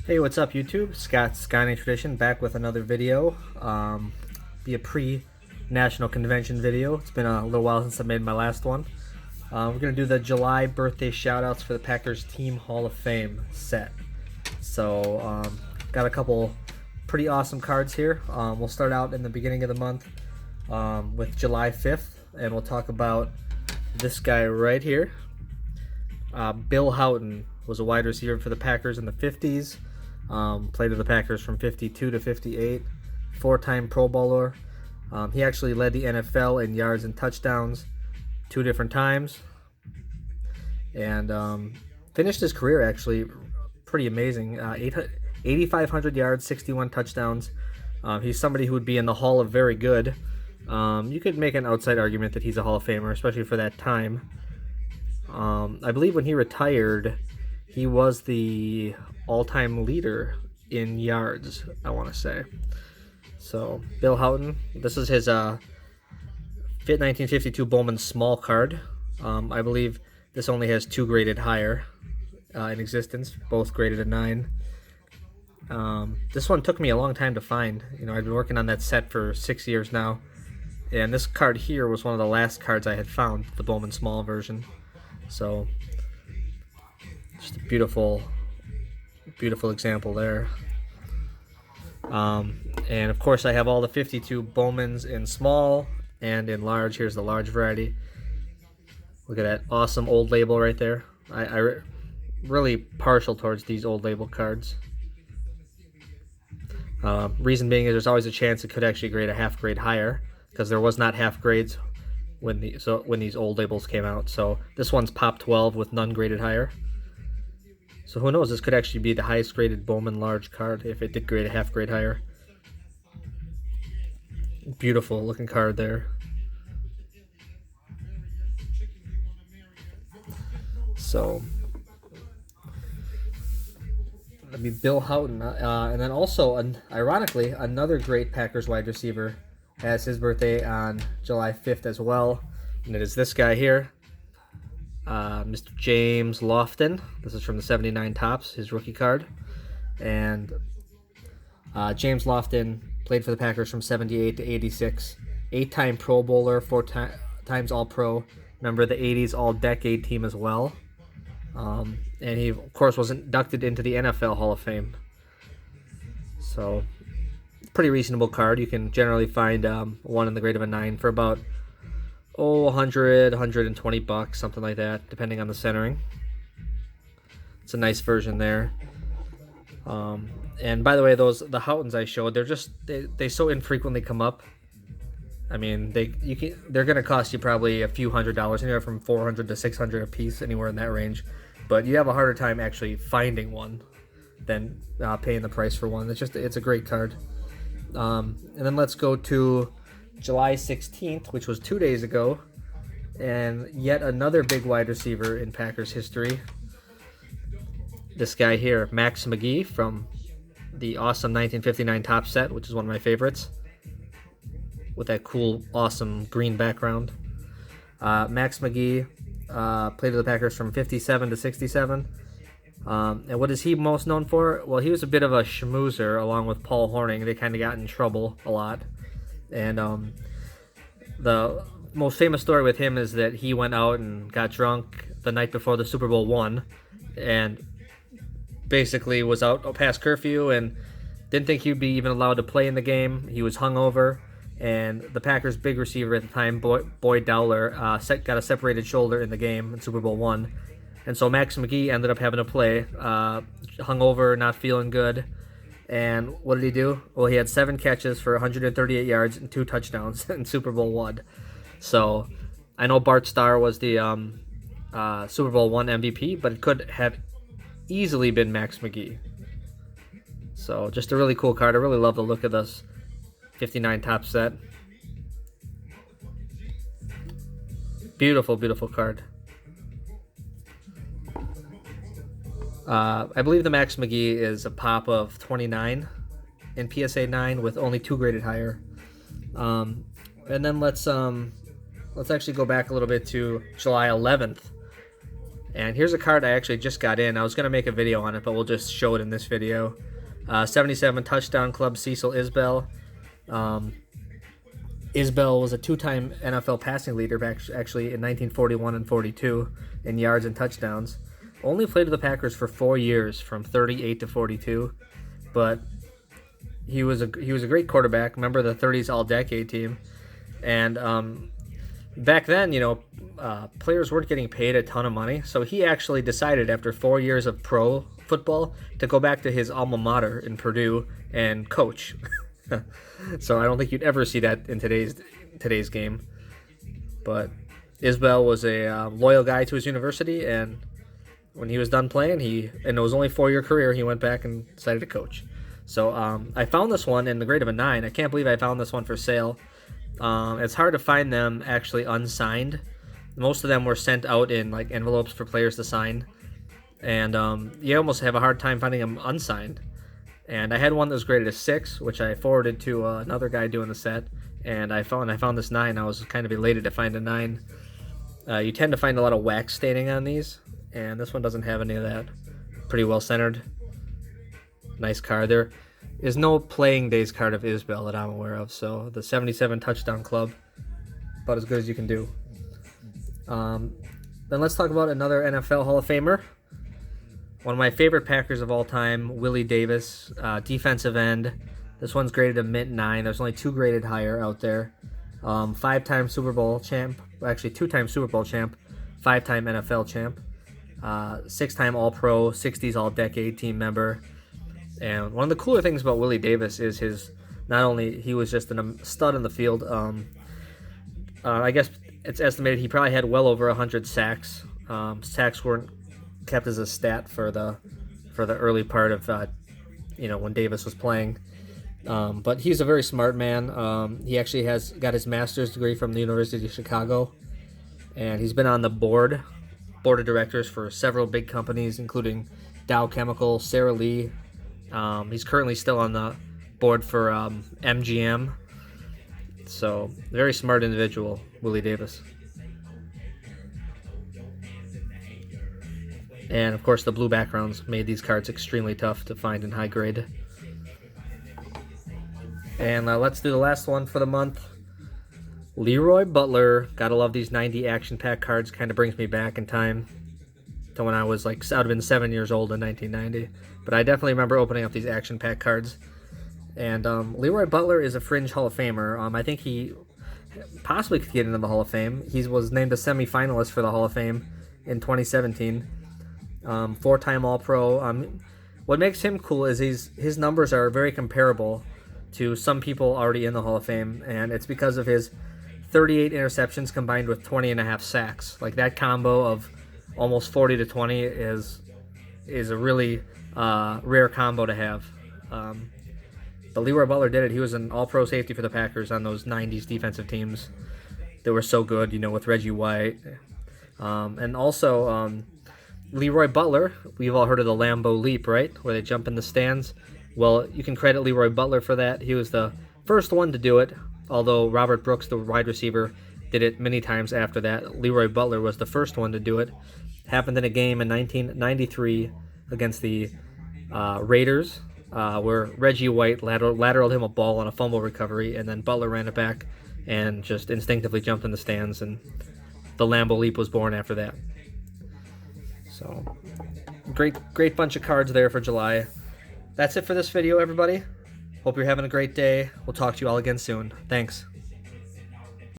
Hey, what's up YouTube? Scott Skyline Tradition back with another video. Be a pre-national convention video. It's been a little while since I made my last one. We're going to do the July birthday shoutouts for the Packers Team Hall of Fame set. So, got a couple pretty awesome cards here. We'll start out in the beginning of the month with July 5th, and we'll talk about this guy right here. Bill Houghton was a wide receiver for the Packers in the 50s. Played with the Packers from 52 to 58. Four-time Pro Bowler. He actually led the NFL in yards and touchdowns 2 different times. And finished his career actually pretty amazing. 8,500 yards, 61 touchdowns. He's somebody who would be in the Hall of Very Good. You could make an outside argument that he's a Hall of Famer, especially for that time. I believe when he retired, he was the all-time leader in yards, I want to say. So, Bill Houghton, this is his Fit 1952 Bowman small card. I believe this only has 2 graded higher in existence, both graded a 9. This one took me a long time to find. You know, I've been working on that set for 6 years now. And this card here was one of the last cards I had found, the Bowman small version. So, just a beautiful example there. And of course I have all the 52 Bowmans in small and in large. Here's the large variety. Look at that awesome old label right there. I really partial towards these old label cards. Reason being is there's always a chance it could actually grade a half grade higher, because there was not half grades when these old labels came out. So this one's Pop 12 with none graded higher. So who knows, this could actually be the highest graded Bowman large card if it did grade a half grade higher. Beautiful looking card there. So, that'd be Bill Houghton. And then also, ironically, another great Packers wide receiver has his birthday on July 5th as well. And it is this guy here. Mr. James Lofton. This is from the 79 Topps, his rookie card. And James Lofton played for the Packers from 78 to 86. 8-time Pro Bowler, 4 times All-Pro. Member of the 80s All-Decade team as well. And he, of course, was inducted into the NFL Hall of Fame. So, pretty reasonable card. You can generally find one in the grade of a 9 for about 100, 120 bucks, something like that, depending on the centering. It's a nice version there. And by the way, the Houghtons I showed, they so infrequently come up. I mean, they're gonna cost you probably a few $100s, anywhere from $400 to $600 a piece, anywhere in that range. But you have a harder time actually finding one than paying the price for one. It's a great card. And then let's go to July 16th, which was 2 days ago, and yet another big wide receiver in Packers history. This guy here, Max McGee, from the awesome 1959 Topps set, which is one of my favorites, with that cool, awesome green background. Max McGee played with the Packers from 57 to 67. And what is he most known for? Well, he was a bit of a schmoozer along with Paul Hornung. They kind of got in trouble a lot. And the most famous story with him is that he went out and got drunk the night before the Super Bowl won, and basically was out past curfew and didn't think he'd be even allowed to play in the game. He was hungover, and the Packers' big receiver at the time, Boyd Dowler, got a separated shoulder in the game in Super Bowl I. And so Max McGee ended up having to play, hungover, not feeling good. And what did he do? Well, he had 7 catches for 138 yards and 2 touchdowns in Super Bowl I. So I know Bart Starr was the Super Bowl I MVP, but it could have easily been Max McGee. So just a really cool card. I really love the look of this 59 Topps set. Beautiful, beautiful card. I believe the Max McGee is a pop of 29 in PSA 9 with only 2 graded higher. And then let's actually go back a little bit to July 11th. And here's a card I actually just got in. I was going to make a video on it, but we'll just show it in this video. 77 touchdown club, Cecil Isbell. Isbell was a two-time NFL passing leader actually in 1941 and 42 in yards and touchdowns. Only played with the Packers for 4 years, from 38 to 42, but he was a great quarterback. Member of the 30s All-Decade team, and back then, players weren't getting paid a ton of money, so he actually decided after 4 years of pro football to go back to his alma mater in Purdue and coach. So I don't think you'd ever see that in today's game. But Isbell was a loyal guy to his university, and when he was done playing, and it was only a 4-year career, he went back and decided to coach. So I found this one in the grade of a 9. I can't believe I found this one for sale. It's hard to find them actually unsigned. Most of them were sent out in like envelopes for players to sign, and you almost have a hard time finding them unsigned. And I had one that was graded a 6, which I forwarded to another guy doing the set, and I found this 9. I was kind of elated to find a 9. You tend to find a lot of wax staining on these, and this one doesn't have any of that. Pretty well centered. Nice card. There is no playing days card of Isbell that I'm aware of, so the 77 touchdown club, about as good as you can do. Then let's talk about another NFL Hall of Famer. One of my favorite Packers of all time, Willie Davis, defensive end. This one's graded a mint 9. There's only 2 graded higher out there. 5-time Super Bowl champ, actually 2-time Super Bowl champ, 5-time NFL champ, 6-time All-Pro, 60s All-Decade team member. And one of the cooler things about Willie Davis is not only he was just a stud in the field. I guess it's estimated he probably had well over 100 sacks. Sacks weren't kept as a stat for the early part of when Davis was playing, but he's a very smart man. He actually has got his master's degree from the University of Chicago, and he's been on the board of directors for several big companies, including Dow Chemical, Sara Lee. He's currently still on the board for MGM. So very smart individual, Willie Davis. And of course the blue backgrounds made these cards extremely tough to find in high grade. And let's do the last one for the month. Leroy Butler. Gotta love these 90 action pack cards. Kind of brings me back in time to when I was I would have been 7 years old in 1990. But I definitely remember opening up these action pack cards. And Leroy Butler is a fringe Hall of Famer. I think he possibly could get into the Hall of Fame. He was named a semi-finalist for the Hall of Fame in 2017. 4-time All-Pro. What makes him cool is his numbers are very comparable to some people already in the Hall of Fame, and it's because of his 38 interceptions combined with 20.5 sacks. Like, that combo of almost 40 to 20 is a really rare combo to have. But Leroy Butler did it. He was an All-Pro safety for the Packers on those 90s defensive teams. They were so good, with Reggie White. And also, Leroy Butler, we've all heard of the Lambeau Leap, right? Where they jump in the stands. Well, you can credit Leroy Butler for that. He was the first one to do it, although Robert Brooks, the wide receiver, did it many times after that. Leroy Butler was the first one to do it. Happened in a game in 1993 against the Raiders, where Reggie White lateraled him a ball on a fumble recovery, and then Butler ran it back and just instinctively jumped in the stands, and the Lambeau Leap was born after that. So, great bunch of cards there for July. That's it for this video, everybody. Hope you're having a great day. We'll talk to you all again soon. Thanks.